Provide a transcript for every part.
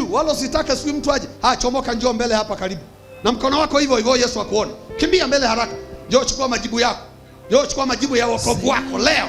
tu, wala usitake sijui mtu aje. Chomoka, njoo mbele hapa karibu. Na mkono wako hivyo hivyo Yesu akuone. Kimbia mbele haraka. Njoo chukua majibu yako. Njoo chukua majibu ya wokovu wako leo.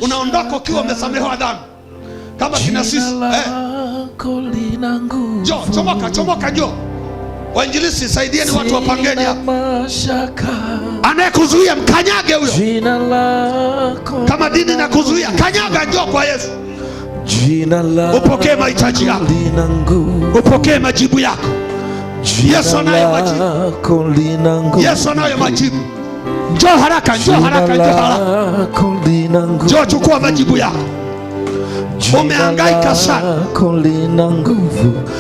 Unaondoka ukiwa umesamehewa dhambi. Kama kina sisi. Njoo, chomoka njoo. Wainjilisti, saidieni watu wapangeni hapa. Anayekuzuia mkanyage huyo. Kama dini na kuzuia, kanyaga, njoo kwa Yesu. Upokee mahitaji yako. Upokee majibu yako. Yesu anayo majibu. Yesu anayo majibu. Njoo haraka, njoo haraka, njoo haraka. Njoo chukua majibu yako. Umehangaika sana.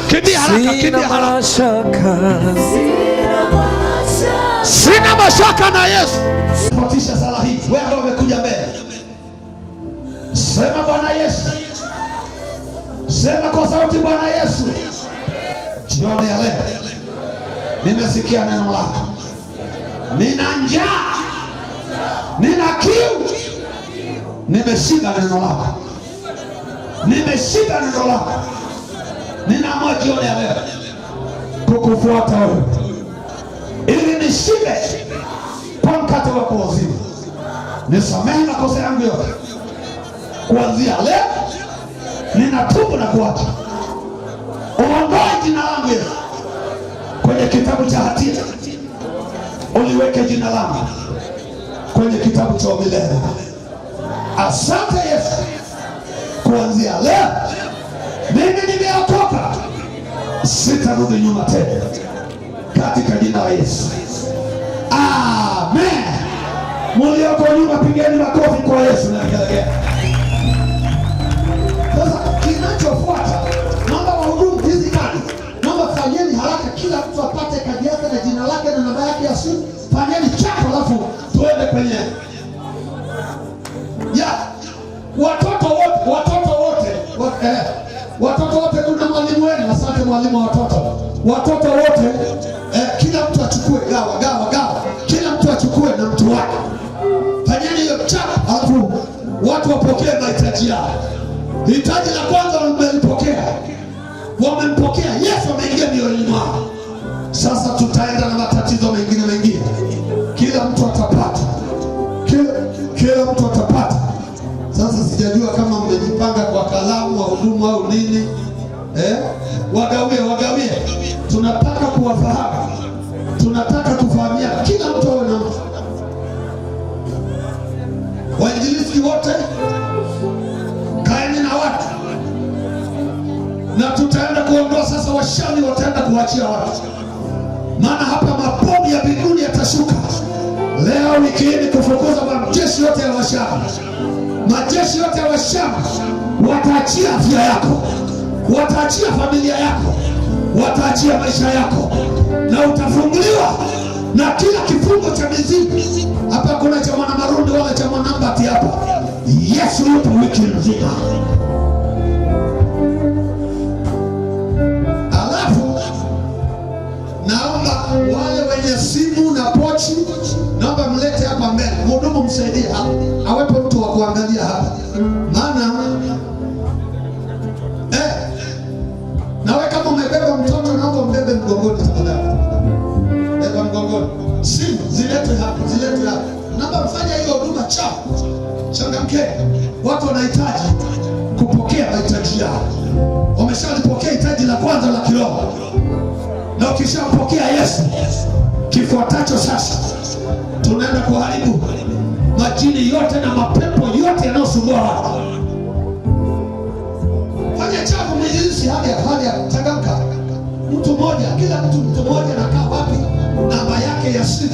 Kimbia haraka, kimbia haraka. Sina mashaka na Yesu. Fuatisha sala hii. Wewe ndio umekuja mbele. Sema Bwana Yesu. Sema kwa sauti, Bwana Yesu. Jioni ya leo nimesikia neno lako. Nina njaa. Nina kiu. Nimeshiba neno lako. Nimeshiba neno lako. Ninaamua jioni ya leo kukufuata wewe, ili nishibe kwa mkate wako wa uzima. Nisamehe makosa yangu yote. Kuanzia leo ninatubu na kuacha. Uondoe jina langu Yesu kwenye kitabu cha hatia. Uliweke jina langu kwenye kitabu cha milele. Asante Yesu. Kuanzia leo mimi nimeokoka. Sitarudi nyuma tena. Katika jina la Yesu. Amen. Mulioko nyuma pigeni makofi kwa Yesu na kelele. Sasa kinachofuata, naomba wahudumu hizi kadi. Naomba fanyeni haraka, kila mtu apate kadi yake na jina lake na namba yake ya simu. Fanyeni chapo, alafu tuende kwenye watoto wote kuna mwalimu wenu. Asante mwalimu wa watoto. Watoto wote kila mtu achukue gawa. Kila mtu achukue na mtu wake. Fanyeni hiyo chapa, alafu watu wapokee mahitaji yao. Hitaji la kwanza wamelipokea. Wamempokea Yesu, ameingia mioyoni mwao. Sasa tutaenda na matatizo mengine. Kila mtu atapata. Kila mtu atapata. Sasa sijajua kama mmejipanga kwa kalamu, wahudumu au nini. Wagawie. Tunataka kuwafahamu. Tunataka kufahamia kila mtu awe na mtu. Wainjilisti wote kaeni na watu. Na tutaenda kuondoa sasa washauri, wataenda kuachia watu. Maana hapa mabomu ya mbinguni yatashuka. Leo wiki hii kufukuza majeshi yote ya washauri. Majeshi yote ya washauri wataachia afya yako. Wataachia familia yako. Wataachia maisha yako. Na utafunguliwa na kila kifungo cha mizimu. Hapa kuna cha mwana marundi wala cha mwanambati hapa. Yesu yupo wiki nzima. Alafu naomba wale wenye simu na pochi, naomba mlete hapa mbele. Mhudumu msaidie hapa. Awepo mtu wa kuangalia hapa. Maana nawe kama umebeba mtoto, naomba mbebe mgongoni tafadhali. Beba mgongoni. Simu ziletwe hapa. Naomba mfanye hiyo huduma changamke. Watu wanahitaji kupokea mahitaji yao. Wameshalipokea hitaji la kwanza la kiroho. Na ukishampokea Yesu, kifuatacho sasa tunaenda kuharibu majini yote na mapepo yote yanayosumbua watu. Fanya chafu mjilisi hadi ya changamka. Mtu mmoja, kila mtu mmoja anakaa wapi? Namba yake ya simu.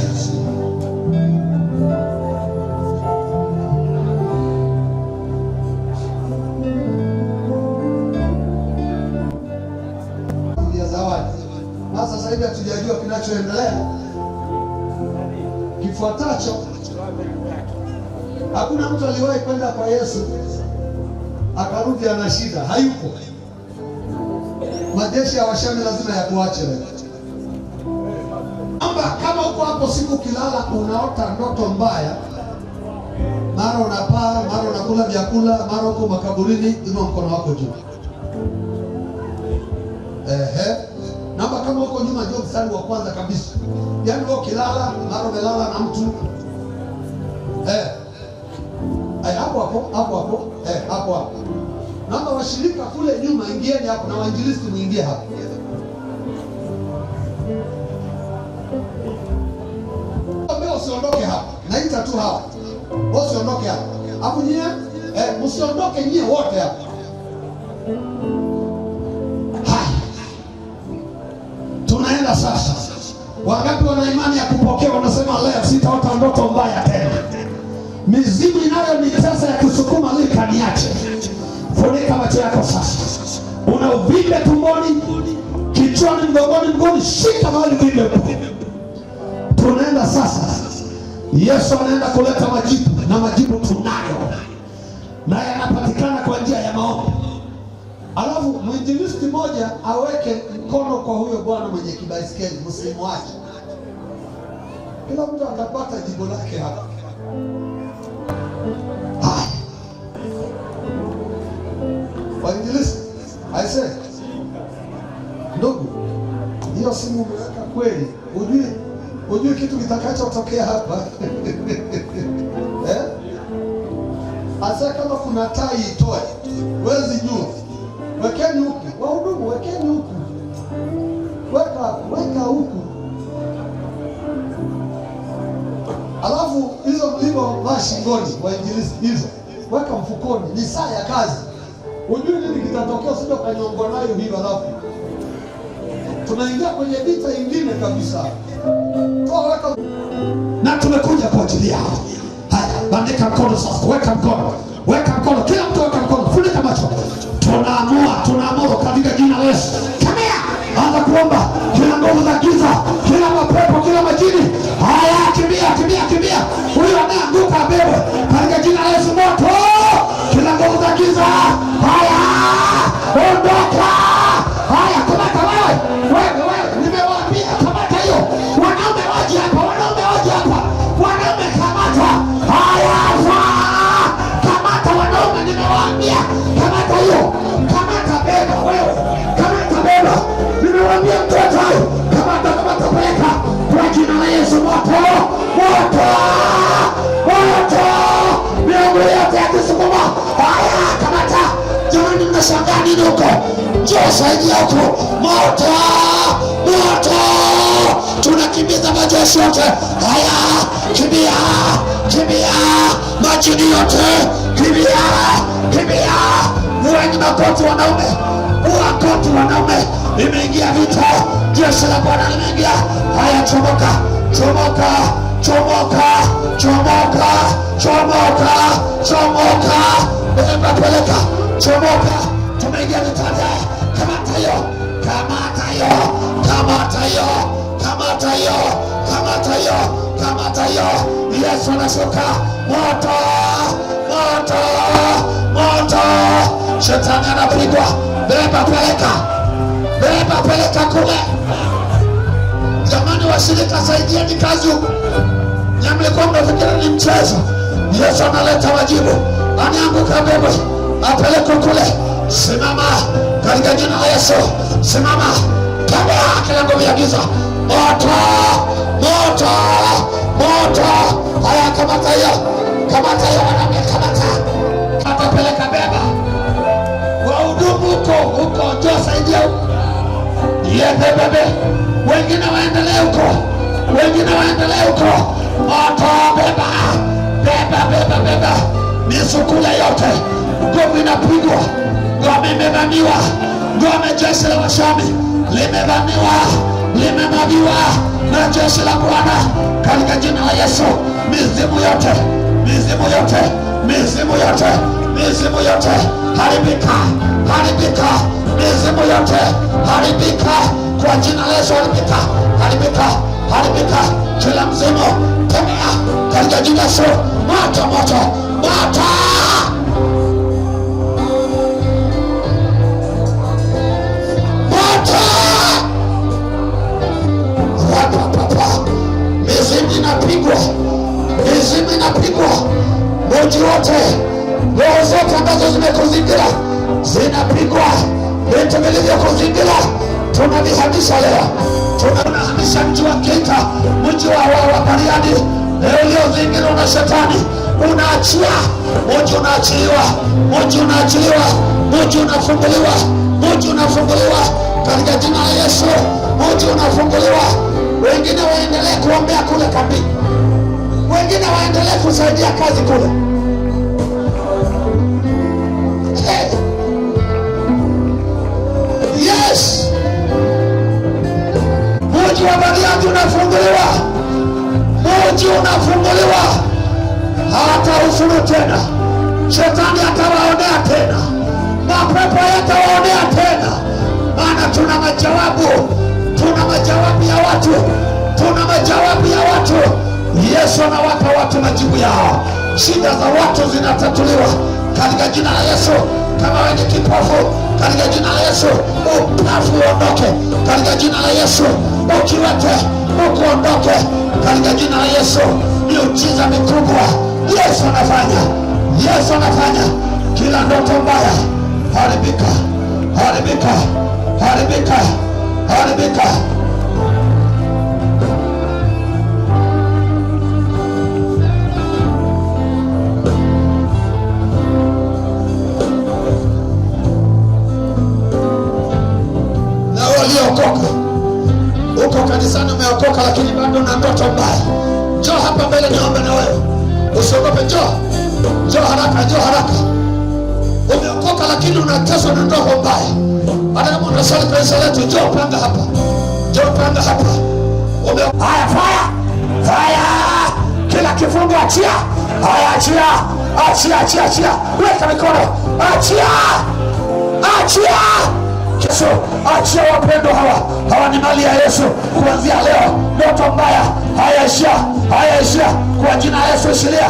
Sasa hivi hatujajua kinachoendelea. Kifuatacho, hakuna mtu aliwahi kwenda kwa Yesu akarudi ana shida. Hayupo. Majeshi ya washami lazima yakuache wewe. Kama uko hapo siku kilala unaota ndoto mbaya, mara unapaa, mara unakula vyakula, mara uko makaburini, inua mkono wako juu. Naomba kama huko nyuma ndio mstari wa kwanza kabisa. Yaani wewe kilala, mara umelala na mtu. Hapo. Naomba washirika kule nyuma ingieni hapo na wainjilisti muingie hapo. Mbona usiondoke hapo? Naita tu hapo. Wewe usiondoke hapo. Hapo nyie, msiondoke nyie wote hapo. Tunaenda sasa. Wangapi wana imani ya kupokea? Wanasema leo sitaota ndoto mbaya tena. Mizimu inayonitesa ya kusukuma lika niache. Funika macho yako sasa. Una uvimbe tumboni, kichwani, mgongoni, mguuni, shika mahali uvimbe upo. Tunaenda sasa. Yesu anaenda kuleta majibu, na majibu tunayo, na yanapatikana kwa njia ya maombi. Alafu mwinjilisti moja aweke mkono kwa huyo bwana mwenye kibaiskeli, msimwache. Kila mtu atapata jibu lake hapa. Wainjilisti, aise, ndugu, hiyo simu umeweka kweli? Ujui kitu kitakachotokea hapa. Asa kama kuna tai itoe, wezi juu. Wekeni huku, wahudumu wekeni huku. Weka huku. Alafu hizo mlivovaa shingoni wainjilisti hizo, weka mfukoni, ni saa ya kazi. Ujui nini kitatokea, usije kanyongwa nayo hiyo. Alafu tunaingia kwenye vita ingine kabisa. Weka. Na tumekuja kwa ajili yao. Haya, bandika mkono sasa, weka mkono, kila mtu weka mkono, funika macho. Tunaamuru katika jina la Yesu. Kamia, anza kuomba kila nguvu za giza, kila mapepo, kila majini. Haya, kimbia. Huyo anaanguka abebe katika jina la Yesu. Moto, kila nguvu za giza. Haya, ondoka. Haya, kamata wewe, nimewaambia kamata hiyo. Wanaume waje hapa. Wanaume kamata. Haya, kamata wanaume, nimewaambia kamata hiyo. Kamata beba wewe. Nimewaambia mtoto hayo. Kamata peleka kwa jina la Yesu. Moto. Miungu yote ya kisukuma. Haya, kamata. Jamani, mnashangaa nini huko? Njoo saidia huko. Moto. Tunakimbiza majeshi yote. Haya, kimbia. Majini yote, kimbia. Muweni makoti wanaume. Imeingia vita. Jeshi la Bwana limeingia. Haya, chomoka. Beba peleka. Chomoka. Tumeingia vitani. Kamata hiyo. Yesu anashuka. Moto. Shetani anapigwa. Beba peleka kule. Jamani washirika, saidieni kazi huku. Mlikuwa mnafikiri ni mchezo. Yesu analeta wajibu. Anianguka bebe, apeleke kule. Simama katika jina la Yesu. Simama. Tembea kila nguvu ya giza. Moto. Haya, kamata hiyo wanaume, kamata peleka beba. Wahudumu huko, njoo saidia huko. Bebe. Wengine waendelee huko. Moto, beba. Misukule yote, nguvu inapigwa. Ngome imevamiwa. Ngome, jeshi la Washami limevamiwa na jeshi la Bwana katika jina la Yesu. Mizimu yote haribika. Mizimu yote haribika kwa jina la Yesu. Haribika. Kila mzimu tembea katika jina la Yesu. Moto. Mizimu inapigwa. Moji wote, roho zote ambazo zimekuzingira zinapigwa. Vitu vilivyokuzingira tunalihamisha leo, tunahamisha mji wa Geita, mji wa Bariadi uliozingirwa na shetani, unaachia, mji unaachiliwa, mji unaachiliwa, mji unafunguliwa, mji unafunguliwa katika jina la Yesu. Mji unafunguliwa. Wengine waendelee kuombea kule kambi, wengine waendelee kusaidia kazi kule. Hey. Yes, mji wa Bariadi unafunguliwa, mji unafunguliwa. Hawataruhusu tena, shetani atawaonea tena, mapepo yatawaonea tena, maana tuna majawabu, tuna majawabu ya watu, tuna majawabu ya watu. Yesu anawapa watu majibu yao. Shida za watu zinatatuliwa katika jina la Yesu. Kama wewe ni kipofu, katika jina la Yesu upofu uondoke katika jina la Yesu. Ukiwete uondoke katika jina la Yesu. Miujiza mikubwa Yesu anafanya, Yesu anafanya. Kila ndoto mbaya haribika, haribika, haribika, haribika. Na waliokoka, uko kanisani umeokoka lakini bado na ndoto mbaya, njoo hapa mbele niombe na wewe. Usiogope, njoo, njoo haraka, njoo haraka. Umeokoka lakini unateswa na ndoto mbaya, hata kama unasali kanisa letu, njoo panga hapa, njoo panga hapa. Haya, fire, fire, kila kifungo achia. Haya, achia, achia, achia, achia, weka mikono, achia, achia. Yesu, achia wapendo hawa, hawa ni mali ya Yesu. Kuanzia leo ndoto mbaya haya ishia, haya ishia kwa jina la Yesu. Ishiria,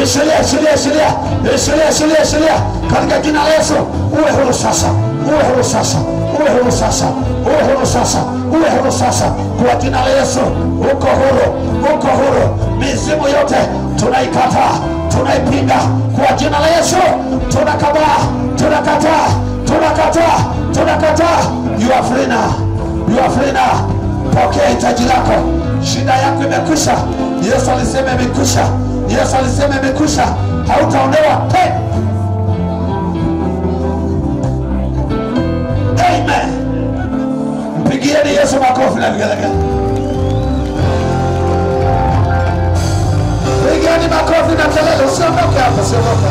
ishiria, ishiria, ishiria, ishiria, ishiria, ishiria katika jina la Yesu. Uwe huru sasa, uwe huru sasa, uwe huru sasa, uwe huru sasa, uwe huru sasa kwa jina la Yesu. Uko huru, uko huru. Mizimu yote tunaikataa, tunaipinga kwa jina la Yesu. Tunakataa, tunakataa, tunakataa, tunakataa. You are free now, you are free now. Pokea hitaji lako, shida yako imekwisha. Yesu alisema imekwisha, Yesu alisema imekwisha, hautaonewa tena. Amen. Mpigieni Yesu makofi na vigelegele. Pigieni makofi na kelele. Usiondoke hapa, usiondoke.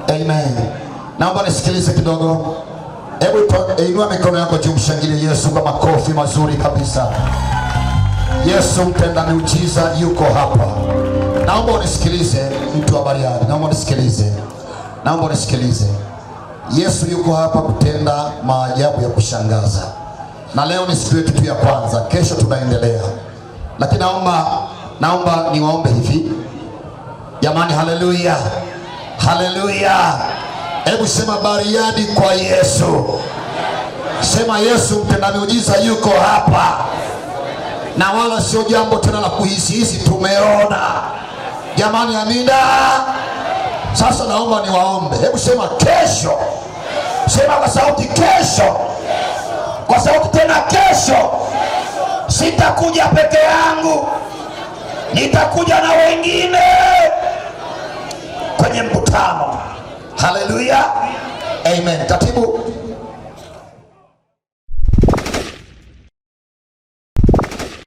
Amen. Naomba nisikilize kidogo. Hebu inua mikono yako juu, mshangilie Yesu kwa makofi mazuri kabisa. Yesu mtenda miujiza yuko hapa. Naomba unisikilize, mtu wa Bariadi, naomba unisikilize, naomba unisikilize. Yesu yuko hapa kutenda maajabu ya kushangaza, na leo ni siku yetu ya kwanza, kesho tunaendelea. Lakini naomba niwaombe hivi jamani. Haleluya, haleluya. Hebu sema Bariadi kwa Yesu. Sema Yesu mtenda miujiza yuko hapa, na wala sio jambo tena la kuhisi, tumeona jamani. Amina. Sasa naomba niwaombe. Hebu sema kesho. Sema kwa sauti, kesho. Kwa sauti tena, kesho. Sitakuja peke yangu, nitakuja na wengine kwenye mkutano. Haleluya, amen. Katibu.